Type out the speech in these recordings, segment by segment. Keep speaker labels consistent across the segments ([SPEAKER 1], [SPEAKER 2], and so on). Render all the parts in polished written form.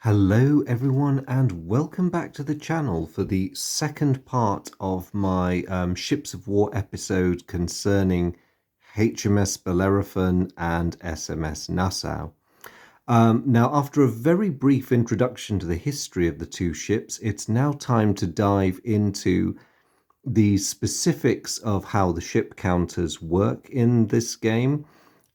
[SPEAKER 1] Hello everyone and welcome back to the channel for the second part of my Ships of War episode concerning HMS Bellerophon and SMS Nassau. Now, after a very brief introduction to the history of the two ships, it's now time to dive into the specifics of how the ship counters work in this game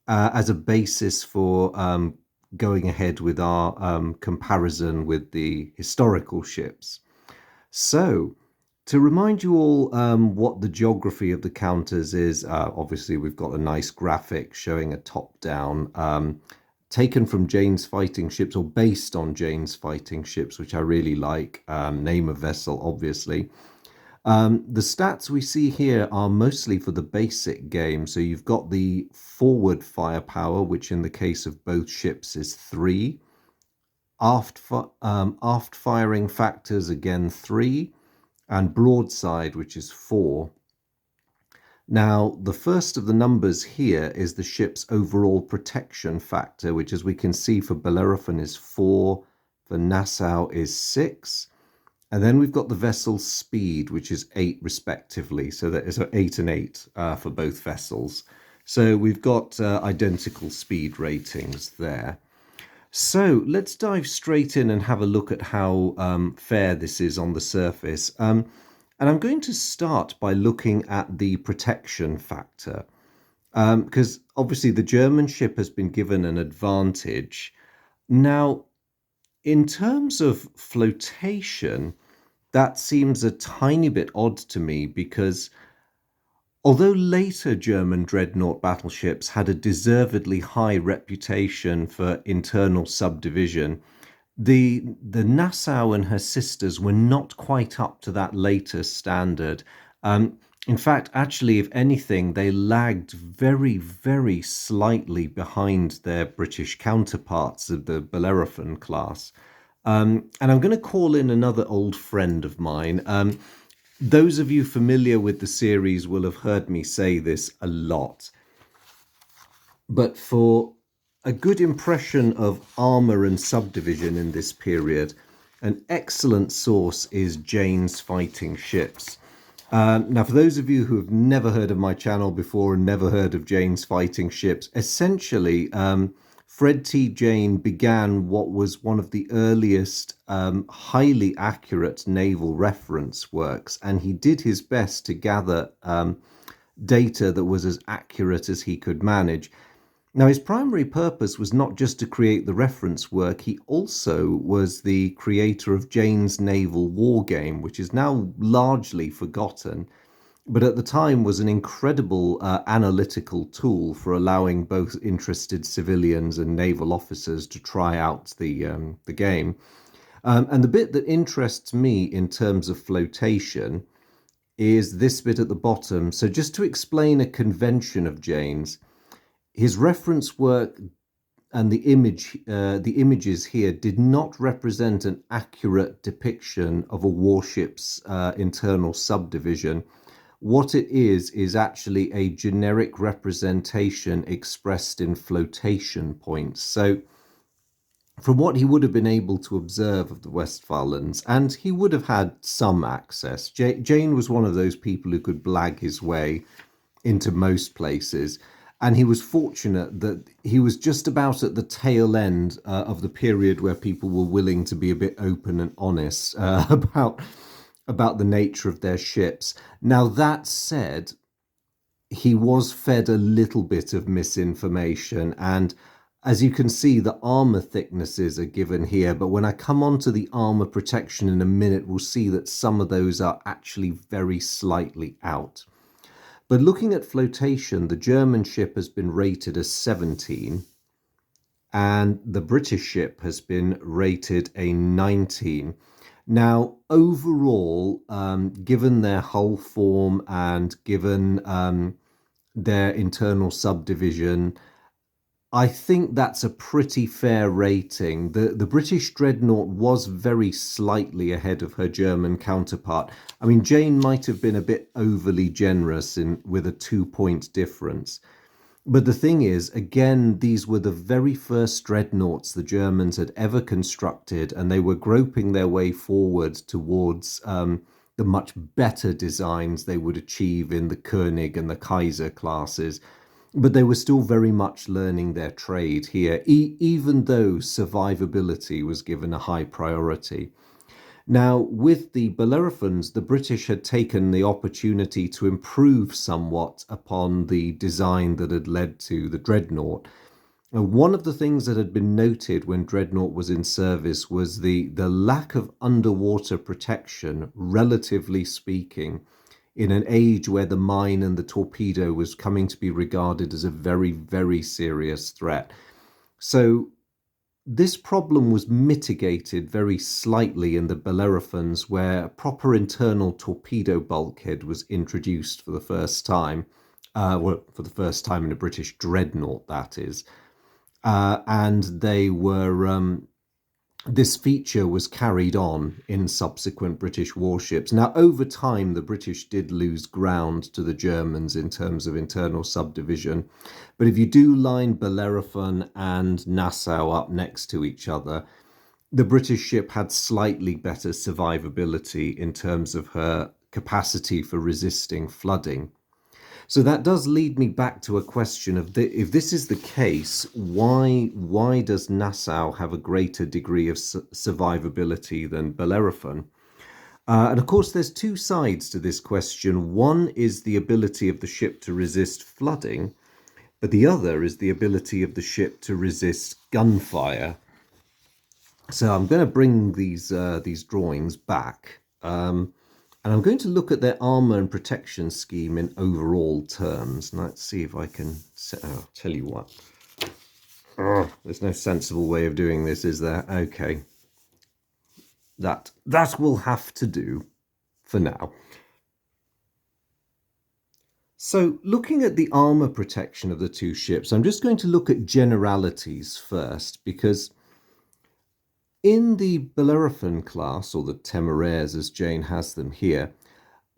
[SPEAKER 1] as a basis for going ahead with our comparison with the historical ships. So, to remind you all what the geography of the counters is, obviously we've got a nice graphic showing a top-down taken from Jane's fighting ships or based on Jane's fighting ships, which I really like. Name of vessel, obviously. The stats we see here are mostly for the basic game. So you've got the forward firepower, which in the case of both ships is 3. Aft firing factors, again 3. And broadside, which is 4. Now, the first of the numbers here is the ship's overall protection factor, which as we can see for Bellerophon is 4, for Nassau is 6. And then we've got the vessel's speed, which is 8 respectively. So that is 8 and 8 for both vessels. So we've got identical speed ratings there. So let's dive straight in and have a look at how fair this is on the surface. And I'm going to start by looking at the protection factor. Because obviously the German ship has been given an advantage. Now, in terms of flotation, that seems a tiny bit odd to me because although later German dreadnought battleships had a deservedly high reputation for internal subdivision, the Nassau and her sisters were not quite up to that later standard. In fact, actually, if anything, they lagged very, very slightly behind their British counterparts of the Bellerophon class. And I'm going to call in another old friend of mine. Those of you familiar with the series will have heard me say this a lot. But for a good impression of armour and subdivision in this period, an excellent source is Jane's Fighting Ships. Now, for those of you who have never heard of my channel before and never heard of Jane's Fighting Ships, essentially, Fred T. Jane began what was one of the earliest highly accurate naval reference works, and he did his best to gather data that was as accurate as he could manage. Now, his primary purpose was not just to create the reference work, he also was the creator of Jane's Naval War Game, which is now largely forgotten, but at the time was an incredible analytical tool for allowing both interested civilians and naval officers to try out the game. And the bit that interests me in terms of flotation is this bit at the bottom. So just to explain a convention of Jane's, his reference work and the images here did not represent an accurate depiction of a warship's internal subdivision. What it is actually a generic representation expressed in flotation points. So from what he would have been able to observe of the Westphalians, and he would have had some access. Jane was one of those people who could blag his way into most places. And he was fortunate that he was just about at the tail end of the period where people were willing to be a bit open and honest about the nature of their ships. Now, that said, he was fed a little bit of misinformation. And as you can see, the armor thicknesses are given here. But when I come on to the armor protection in a minute, we'll see that some of those are actually very slightly out. But looking at flotation, the German ship has been rated as 17 and the British ship has been rated a 19. Now, overall, given their hull form and given their internal subdivision, I think that's a pretty fair rating. The British dreadnought was very slightly ahead of her German counterpart. I mean, Jane might have been a bit overly generous with a 2-point difference. But the thing is, again, these were the very first dreadnoughts the Germans had ever constructed, and they were groping their way forward towards the much better designs they would achieve in the König and the Kaiser classes. But they were still very much learning their trade here, even though survivability was given a high priority. Now, with the Bellerophons, the British had taken the opportunity to improve somewhat upon the design that had led to the Dreadnought. One of the things that had been noted when Dreadnought was in service was the lack of underwater protection, relatively speaking, in an age where the mine and the torpedo was coming to be regarded as a very, very serious threat. So this problem was mitigated very slightly in the Bellerophons, where a proper internal torpedo bulkhead was introduced for the first time. Well, for the first time in a British dreadnought, that is. And they were this feature was carried on in subsequent British warships. Now, over time, the British did lose ground to the Germans in terms of internal subdivision. But if you do line Bellerophon and Nassau up next to each other, the British ship had slightly better survivability in terms of her capacity for resisting flooding. So that does lead me back to a question of if this is the case, why does Nassau have a greater degree of survivability than Bellerophon? And of course, there's two sides to this question. One is the ability of the ship to resist flooding, but the other is the ability of the ship to resist gunfire. So I'm going to bring these drawings back. And I'm going to look at their armour and protection scheme in overall terms. Let's see if I can... I'll tell you what. There's no sensible way of doing this, is there? Okay. That will have to do for now. So looking at the armour protection of the two ships, I'm just going to look at generalities first, because in the Bellerophon class, or the Téméraires as Jane has them here,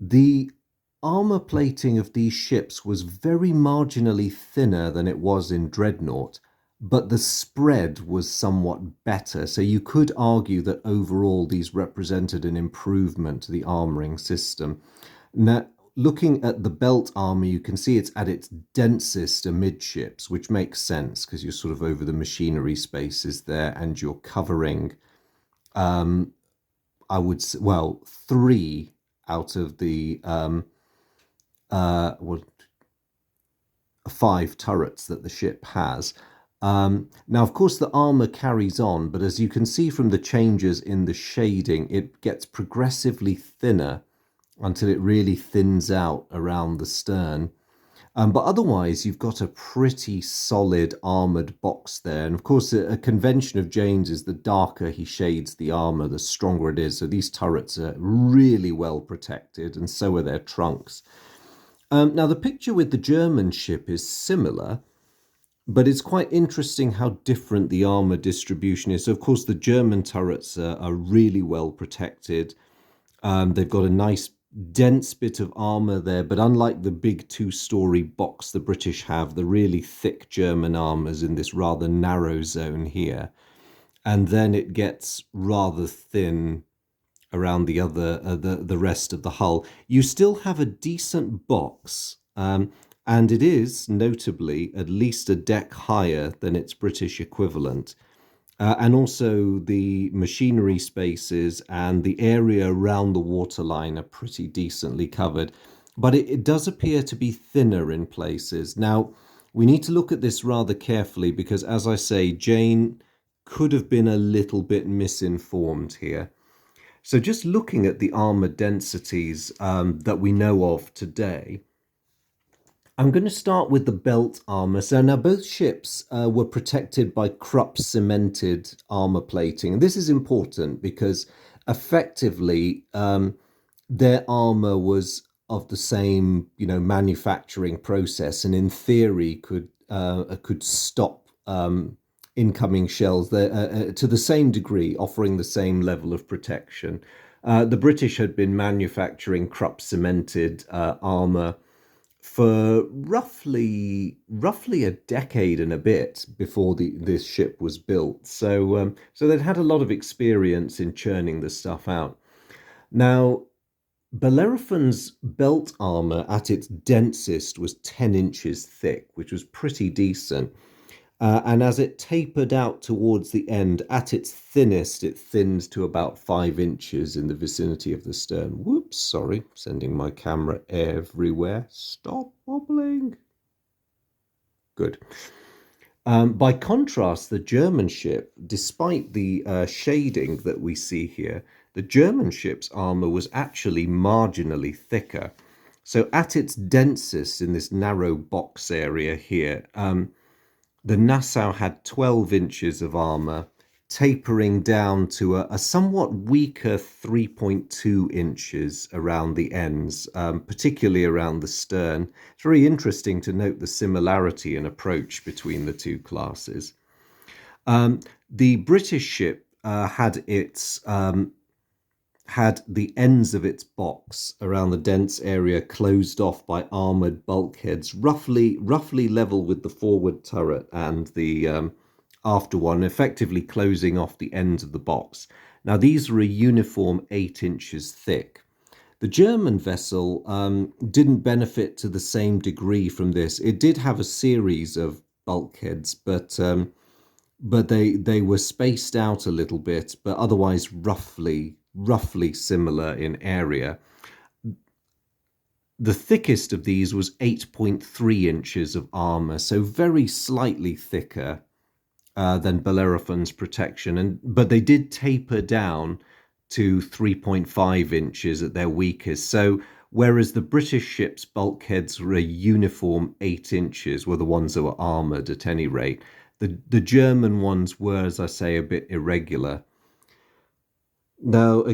[SPEAKER 1] the armour plating of these ships was very marginally thinner than it was in Dreadnought, but the spread was somewhat better. So you could argue that overall these represented an improvement to the armouring system. Now, looking at the belt armour, you can see it's at its densest amidships, which makes sense because you're sort of over the machinery spaces there and you're covering, I would say, well, 3 out of the 5 turrets that the ship has. Now, of course, the armour carries on, but as you can see from the changes in the shading, it gets progressively thinner until it really thins out around the stern. But otherwise, you've got a pretty solid armoured box there. And of course, a convention of Jane's is the darker he shades the armour, the stronger it is. So these turrets are really well protected, and so are their trunks. Now, the picture with the German ship is similar, but it's quite interesting how different the armour distribution is. So, of course, the German turrets are really well protected. They've got a nice dense bit of armour there, but unlike the big 2-story box the British have, the really thick German armour's in this rather narrow zone here. And then it gets rather thin around the other, the rest of the hull. You still have a decent box, and it is, notably, at least a deck higher than its British equivalent. And also the machinery spaces and the area around the waterline are pretty decently covered. But it does appear to be thinner in places. Now, we need to look at this rather carefully because, as I say, Jane could have been a little bit misinformed here. So just looking at the armour densities that we know of today, I'm going to start with the belt armour. So now both ships were protected by Krupp cemented armour plating. And this is important because effectively their armour was of the same, manufacturing process, and in theory could stop incoming shells to the same degree, offering the same level of protection. The British had been manufacturing Krupp cemented armour for roughly a decade and a bit before this ship was built. So they'd had a lot of experience in churning the stuff out. Now, Bellerophon's belt armor at its densest was 10 inches thick, which was pretty decent. And as it tapered out towards the end, at its thinnest, it thinned to about 5 inches in the vicinity of the stern. Whoops, sorry, sending my camera everywhere. Stop wobbling. Good. By contrast, the German ship, despite the shading that we see here, the German ship's armor was actually marginally thicker. So at its densest in this narrow box area here, the Nassau had 12 inches of armour, tapering down to a somewhat weaker 3.2 inches around the ends, particularly around the stern. It's very interesting to note the similarity in approach between the two classes. The British ship had the ends of its box around the dense area closed off by armoured bulkheads, roughly level with the forward turret and the after one, effectively closing off the ends of the box. Now, these were a uniform 8 inches thick. The German vessel didn't benefit to the same degree from this. It did have a series of bulkheads, but they were spaced out a little bit, but otherwise roughly similar in area. The thickest of these was 8.3 inches of armor, so very slightly thicker than Bellerophon's protection, but they did taper down to 3.5 inches at their weakest. So whereas the British ship's bulkheads were a uniform 8 inches, were the ones that were armored at any rate, the German ones were, as I say, a bit irregular. Now,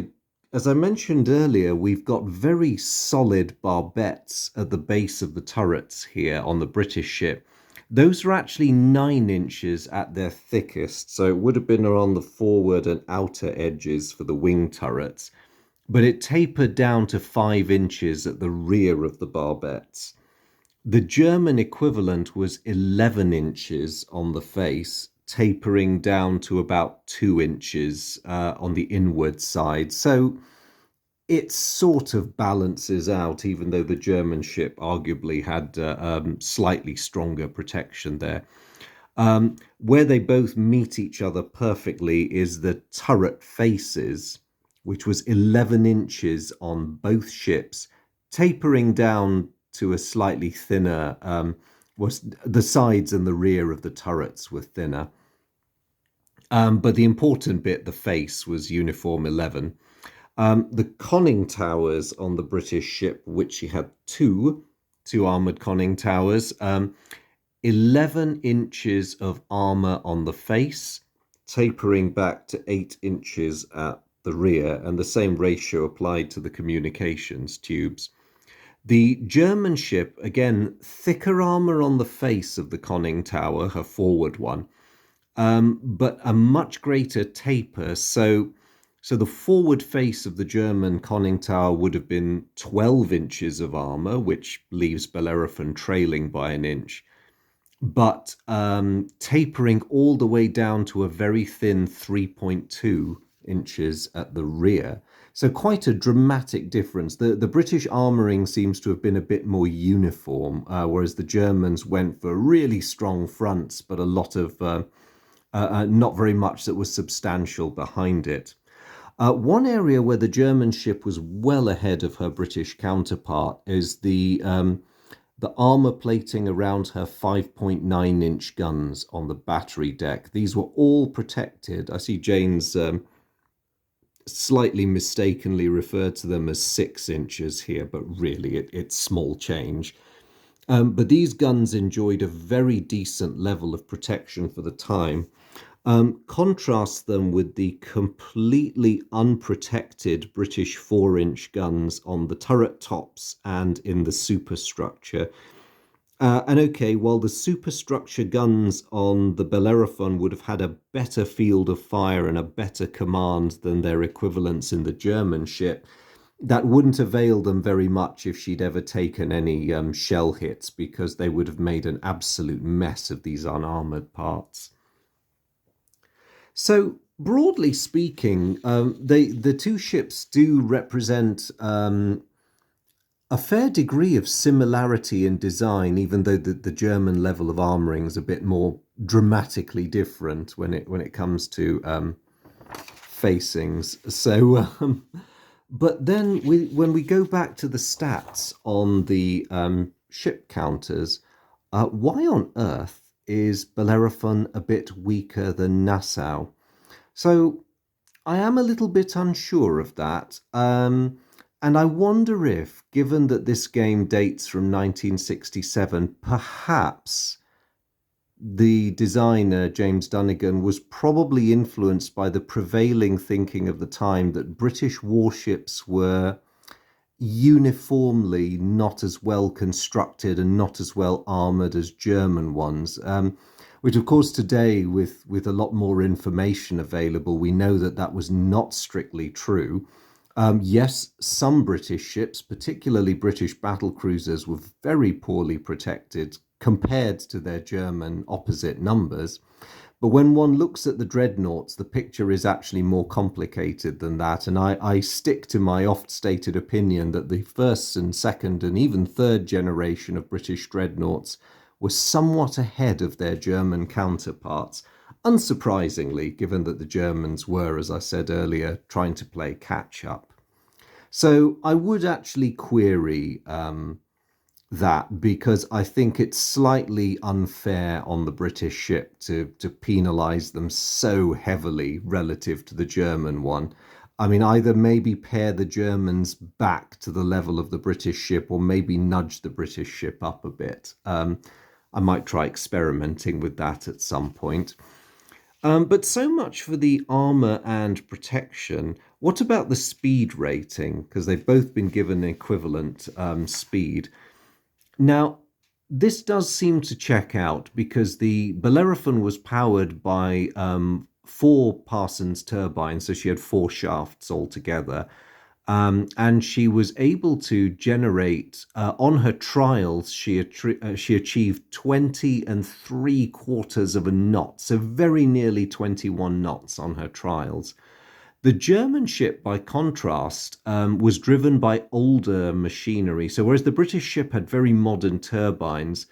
[SPEAKER 1] as I mentioned earlier, we've got very solid barbettes at the base of the turrets here on the British ship. Those are actually 9 inches at their thickest, so it would have been around the forward and outer edges for the wing turrets, but it tapered down to 5 inches at the rear of the barbettes. The German equivalent was 11 inches on the face, tapering down to about 2 inches on the inward side. So it sort of balances out, even though the German ship arguably had slightly stronger protection there. Where they both meet each other perfectly is the turret faces, which was 11 inches on both ships, tapering down to a slightly thinner, was the sides and the rear of the turrets were thinner. But the important bit, the face, was uniform 11. The conning towers on the British ship, which she had two armoured conning towers, 11 inches of armour on the face, tapering back to 8 inches at the rear, and the same ratio applied to the communications tubes. The German ship, again, thicker armour on the face of the conning tower, her forward one, but a much greater taper. So the forward face of the German conning tower would have been 12 inches of armour, which leaves Bellerophon trailing by an inch, but tapering all the way down to a very thin 3.2 inches at the rear. So quite a dramatic difference. The British armouring seems to have been a bit more uniform, whereas the Germans went for really strong fronts, but a lot of not very much that was substantial behind it. One area where the German ship was well ahead of her British counterpart is the armour plating around her 5.9-inch guns on the battery deck. These were all protected. I see Jane's slightly mistakenly referred to them as 6 inches here, but really it's small change. But these guns enjoyed a very decent level of protection for the time. Contrast them with the completely unprotected British 4-inch guns on the turret tops and in the superstructure. And okay, while the superstructure guns on the Bellerophon would have had a better field of fire and a better command than their equivalents in the German ship, that wouldn't avail them very much if she'd ever taken any shell hits, because they would have made an absolute mess of these unarmored parts. So, broadly speaking, the two ships do represent a fair degree of similarity in design, even though the German level of armoring is a bit more dramatically different when it comes to facings. So, but then when we go back to the stats on the ship counters, why on earth is Bellerophon a bit weaker than Nassau? So I am a little bit unsure of that. And I wonder if, given that this game dates from 1967, perhaps the designer, James Dunnigan, was probably influenced by the prevailing thinking of the time that British warships were uniformly not as well constructed and not as well armored as German ones. Which, of course, today, with a lot more information available, we know that that was not strictly true. Yes, some British ships, particularly British battle cruisers, were very poorly protected compared to their German opposite numbers. But when one looks at the dreadnoughts, the picture is actually more complicated than that. And I stick to my oft stated opinion that the first and second and even third generation of British dreadnoughts were somewhat ahead of their German counterparts. Unsurprisingly, given that the Germans were, as I said earlier, trying to play catch up. So I would actually query that, because I think it's slightly unfair on the British ship to penalise them so heavily relative to the German one. I mean, either maybe pare the Germans back to the level of the British ship, or maybe nudge the British ship up a bit. I might try experimenting with that at some point. But so much for the armor and protection. What about the speed rating? Because they've both been given equivalent speed. Now, this does seem to check out, because the Bellerophon was powered by 4 Parsons turbines, so she had 4 shafts altogether. And she was able to generate, on her trials, she achieved 20 3/4 knots, so very nearly 21 knots on her trials. The German ship, by contrast, was driven by older machinery. So whereas the British ship had very modern turbines,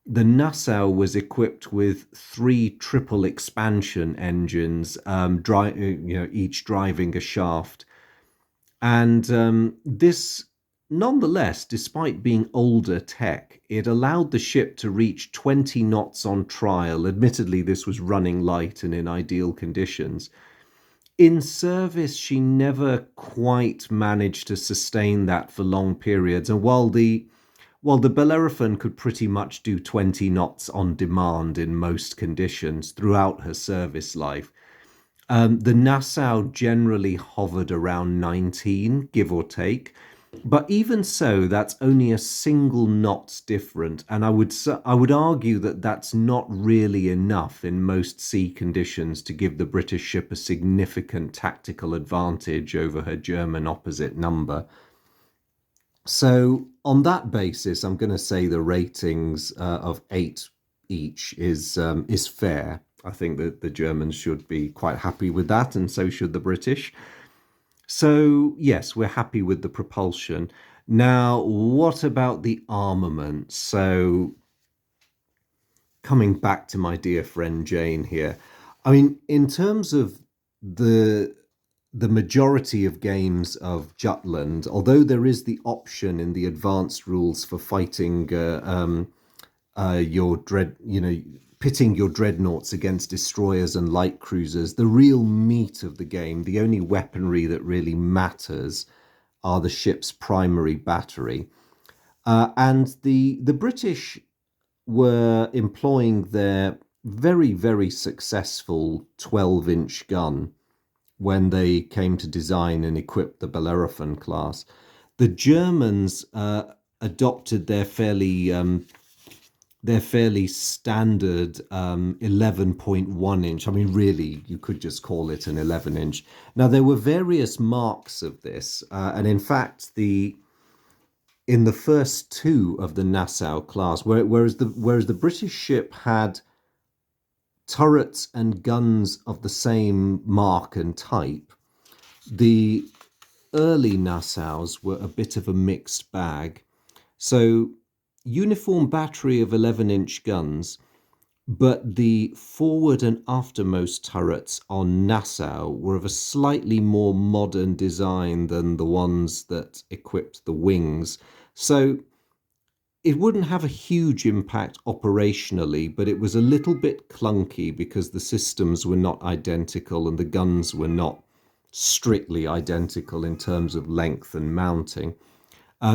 [SPEAKER 1] the Nassau was equipped with 3 triple expansion engines, each driving a shaft. And this, nonetheless, despite being older tech, it allowed the ship to reach 20 knots on trial. Admittedly, this was running light and in ideal conditions. In service, she never quite managed to sustain that for long periods. And while the Bellerophon could pretty much do 20 knots on demand in most conditions throughout her service life, the Nassau generally hovered around 19, give or take. But even so, that's only a single knot's different, and I would argue that that's not really enough in most sea conditions to give the British ship a significant tactical advantage over her German opposite number. So on that basis, I'm going to say the ratings of 8 each is fair. I think that the Germans should be quite happy with that, and so should the British. So, yes, we're happy with the propulsion. Now, what about the armament? So, coming back to my dear friend Jane here, I mean, in terms of the majority of games of Jutland, although there is the option in the advanced rules for fighting your pitting your dreadnoughts against destroyers and light cruisers, the real meat of the game, the only weaponry that really matters, are the ship's primary battery. And the British were employing their very, very successful 12-inch gun when they came to design and equip the Bellerophon class. The Germans adopted their fairly they're fairly standard 11.1 inch. I mean, really, you could just call it an 11 inch. Now, there were various marks of this, and in fact, in the first two of the Nassau class, whereas the British ship had turrets and guns of the same mark and type, the early Nassaus were a bit of a mixed bag. So, uniform battery of 11-inch guns, but the forward and aftermost turrets on Nassau were of a slightly more modern design than the ones that equipped the wings. So it wouldn't have a huge impact operationally, but it was a little bit clunky because the systems were not identical and the guns were not strictly identical in terms of length and mounting.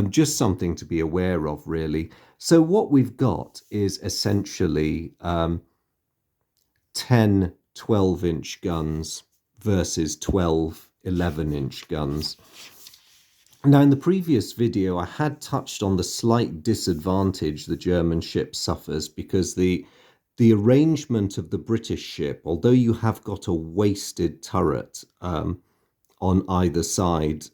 [SPEAKER 1] Just something to be aware of, really. So what we've got is essentially 10 12-inch guns versus 12 11-inch guns. Now, in the previous video, I had touched on the slight disadvantage the German ship suffers because the arrangement of the British ship, although you have got a wasted turret on either side,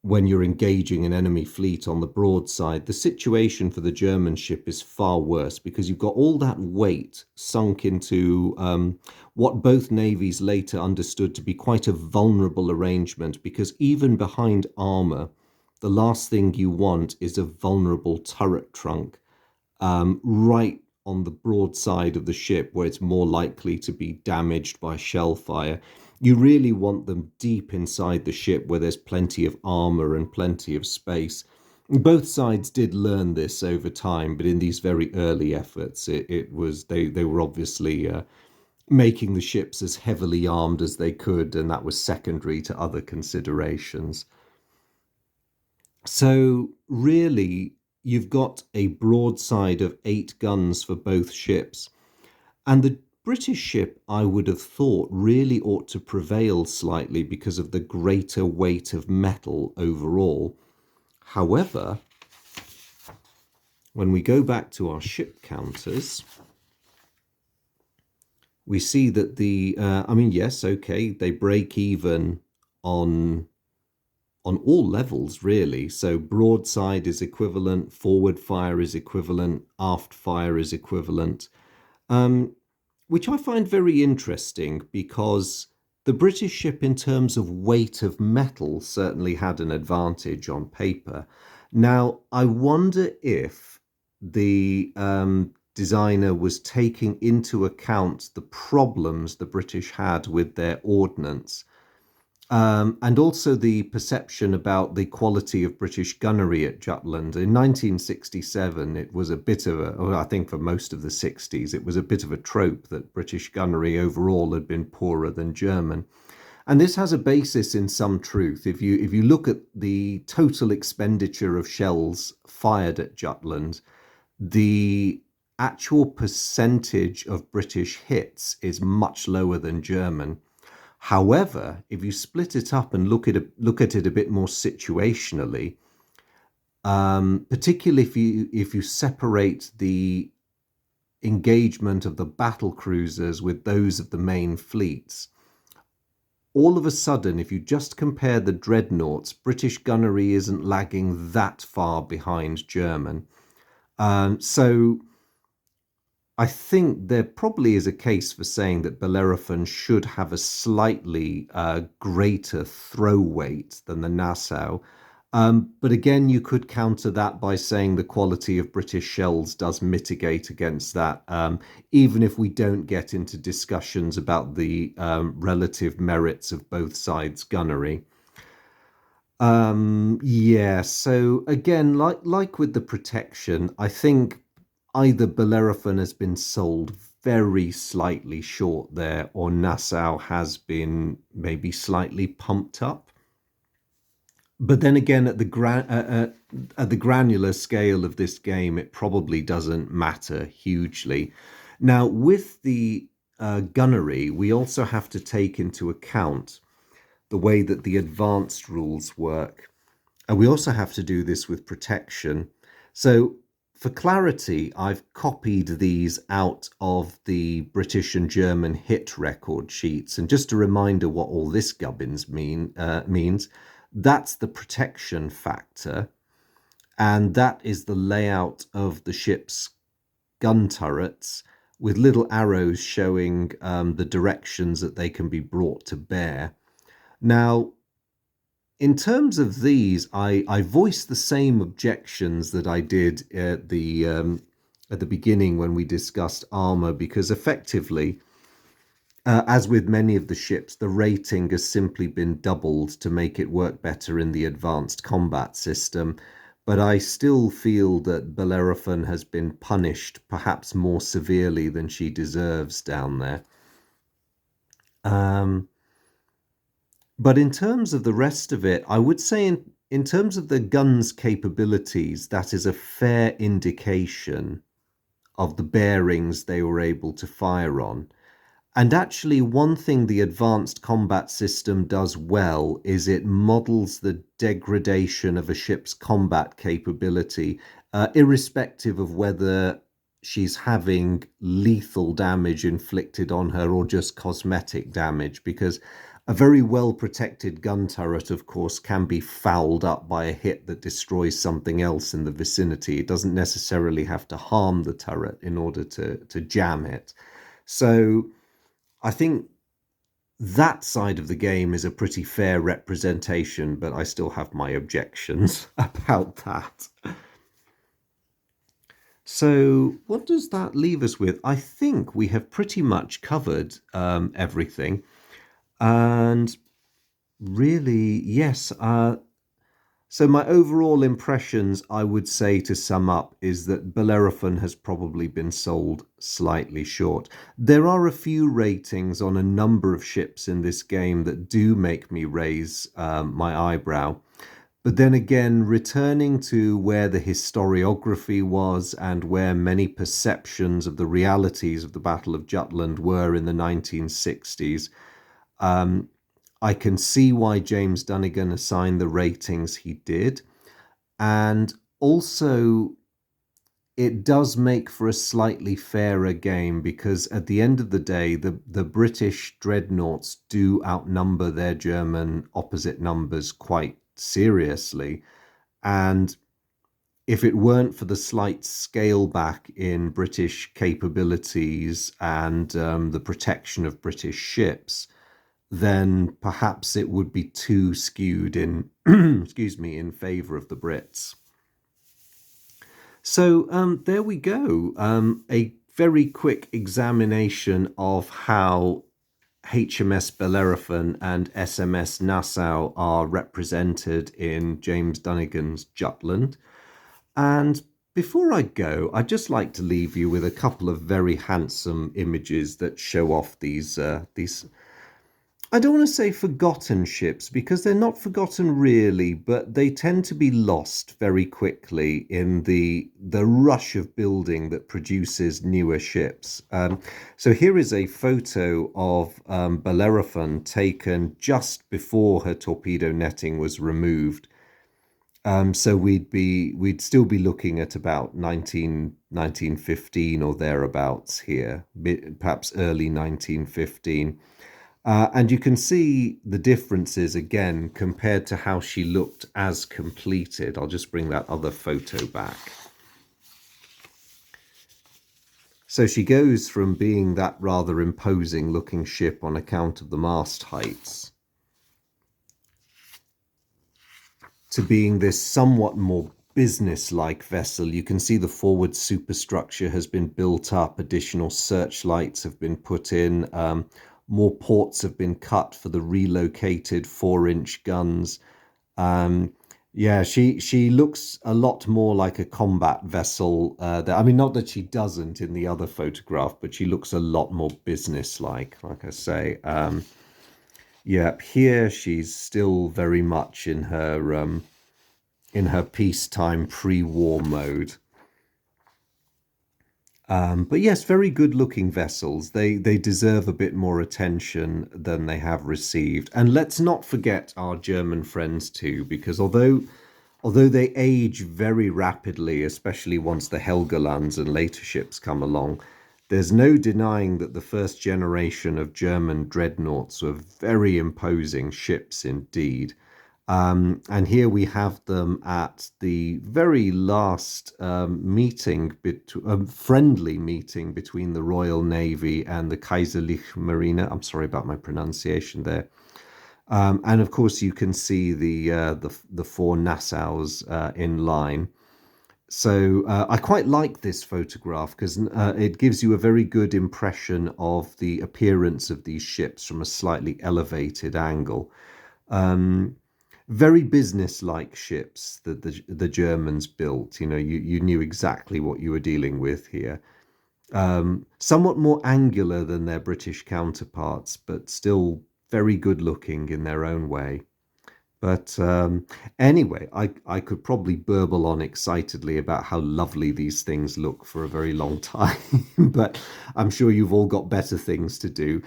[SPEAKER 1] when you're engaging an enemy fleet on the broadside, the situation for the German ship is far worse because you've got all that weight sunk into what both navies later understood to be quite a vulnerable arrangement, because even behind armour, the last thing you want is a vulnerable turret trunk right on the broadside of the ship where it's more likely to be damaged by shell fire. You really want them deep inside the ship where there's plenty of armor and plenty of space. Both sides did learn this over time, but in these very early efforts, it was they were obviously making the ships as heavily armed as they could, and that was secondary to other considerations. So really, you've got a broadside of 8 guns for both ships, and the British ship, I would have thought, really ought to prevail slightly because of the greater weight of metal overall. However, when we go back to our ship counters, we see that yes, okay, they break even on all levels, really. So broadside is equivalent, forward fire is equivalent, aft fire is equivalent. Which I find very interesting because the British ship, in terms of weight of metal, certainly had an advantage on paper. Now, I wonder if the designer was taking into account the problems the British had with their ordnance. And also the perception about the quality of British gunnery at Jutland. In 1967, it was a bit of I think for most of the 60s, it was a bit of a trope that British gunnery overall had been poorer than German. And this has a basis in some truth. If you look at the total expenditure of shells fired at Jutland, the actual percentage of British hits is much lower than German. However, if you split it up and look at it a bit more situationally, particularly if you separate the engagement of the battle cruisers with those of the main fleets, all of a sudden, if you just compare the dreadnoughts, British gunnery isn't lagging that far behind German. So I think there probably is a case for saying that Bellerophon should have a slightly greater throw weight than the Nassau. But again, you could counter that by saying the quality of British shells does mitigate against that, even if we don't get into discussions about the relative merits of both sides' gunnery. Yeah, so again, like with the protection, I think either Bellerophon has been sold very slightly short there, or Nassau has been maybe slightly pumped up. But then again, at the granular scale of this game, it probably doesn't matter hugely. Now, with the gunnery, we also have to take into account the way that the advanced rules work. And we also have to do this with protection. So For clarity, I've copied these out of the British and German hit record sheets. And just a reminder what all this gubbins means, that's the protection factor. And that is the layout of the ship's gun turrets with little arrows showing the directions that they can be brought to bear. Now, in terms of these, I voiced the same objections that I did at the beginning when we discussed armor, because effectively, as with many of the ships, the rating has simply been doubled to make it work better in the advanced combat system. But I still feel that Bellerophon has been punished perhaps more severely than she deserves down there. But in terms of the rest of it, I would say in terms of the gun's capabilities, that is a fair indication of the bearings they were able to fire on. And actually, one thing the advanced combat system does well is it models the degradation of a ship's combat capability, irrespective of whether she's having lethal damage inflicted on her or just cosmetic damage, because a very well protected gun turret, of course, can be fouled up by a hit that destroys something else in the vicinity. It doesn't necessarily have to harm the turret in order to jam it. So I think that side of the game is a pretty fair representation, but I still have my objections about that. So what does that leave us with? I think we have pretty much covered everything. And really, yes, so my overall impressions, I would say to sum up, is that Bellerophon has probably been sold slightly short. There are a few ratings on a number of ships in this game that do make me raise my eyebrow. But then again, returning to where the historiography was and where many perceptions of the realities of the Battle of Jutland were in the 1960s, I can see why James Dunnigan assigned the ratings he did. And also, it does make for a slightly fairer game, because at the end of the day, the British dreadnoughts do outnumber their German opposite numbers quite seriously. And if it weren't for the slight scale back in British capabilities and the protection of British ships, then perhaps it would be too skewed in, excuse me, in favour of the Brits. So there we go. A very quick examination of how HMS Bellerophon and SMS Nassau are represented in James Dunnigan's Jutland. And before I go, I'd just like to leave you with a couple of very handsome images that show off these I don't want to say forgotten ships, because they're not forgotten really, but they tend to be lost very quickly in the rush of building that produces newer ships. So here is a photo of Bellerophon taken just before her torpedo netting was removed. So we'd still be looking at about 1915 or thereabouts here, perhaps early 1915. And you can see the differences again compared to how she looked as completed. I'll just bring that other photo back. So she goes from being that rather imposing looking ship on account of the mast heights to being this somewhat more business-like vessel. You can see the forward superstructure has been built up, additional searchlights have been put in, more ports have been cut for the relocated 4-inch guns. Yeah, she looks a lot more like a combat vessel. I mean, not that she doesn't in the other photograph, but she looks a lot more business-like I say. Yeah, here she's still very much in her peacetime pre-war mode. But yes, very good looking vessels. They deserve a bit more attention than they have received. And let's not forget our German friends too, because although Although they age very rapidly, especially once the Helgolands and later ships come along, there's no denying that the first generation of German dreadnoughts were very imposing ships indeed. And here we have them at the very last friendly meeting between the Royal Navy and the Kaiserliche Marine. I'm sorry about my pronunciation there. And of course, you can see the four Nassaus in line. So I quite like this photograph because it gives you a very good impression of the appearance of these ships from a slightly elevated angle. Um, Very business-like ships that the Germans built. You know, you knew exactly what you were dealing with here. Somewhat more angular than their British counterparts, but still very good looking in their own way. But anyway, I could probably burble on excitedly about how lovely these things look for a very long time, but I'm sure you've all got better things to do.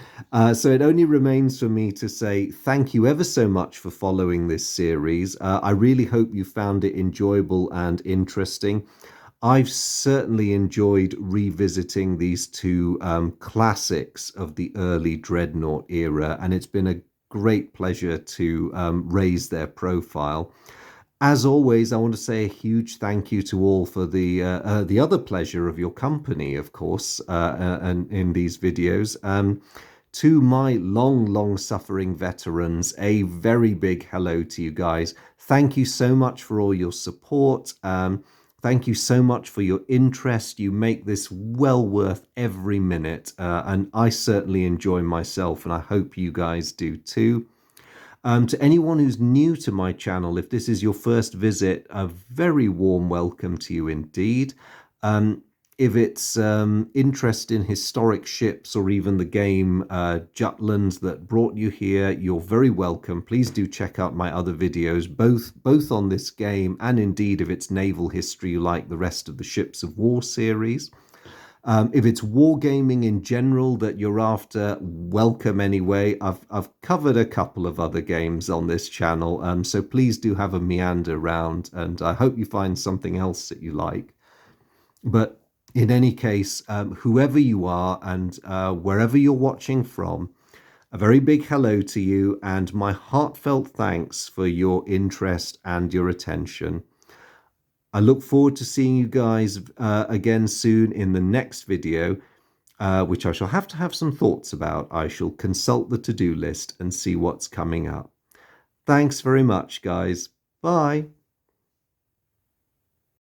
[SPEAKER 1] So it only remains for me to say thank you ever so much for following this series. I really hope you found it enjoyable and interesting. I've certainly enjoyed revisiting these two classics of the early Dreadnought era, and it's been a great pleasure to raise their profile. As always, I want to say a huge thank you to all for the other pleasure of your company, of course, and in these videos. To my long suffering veterans, a very big hello to you guys. Thank you so much for all your support. Thank you so much for your interest. You make this well worth every minute, and I certainly enjoy myself, and I hope you guys do too. To anyone who's new to my channel, if this is your first visit, a very warm welcome to you indeed. If it's interest in historic ships or even the game Jutland that brought you here, you're very welcome. Please do check out my other videos, both on this game and indeed if it's naval history like the rest of the Ships of War series. If it's wargaming in general that you're after, welcome anyway. I've covered a couple of other games on this channel, so please do have a meander round, and I hope you find something else that you like. But in any case, whoever you are and wherever you're watching from, a very big hello to you and my heartfelt thanks for your interest and your attention. I look forward to seeing you guys again soon in the next video, which I shall have to have some thoughts about. I shall consult the to-do list and see what's coming up. Thanks very much, guys. Bye.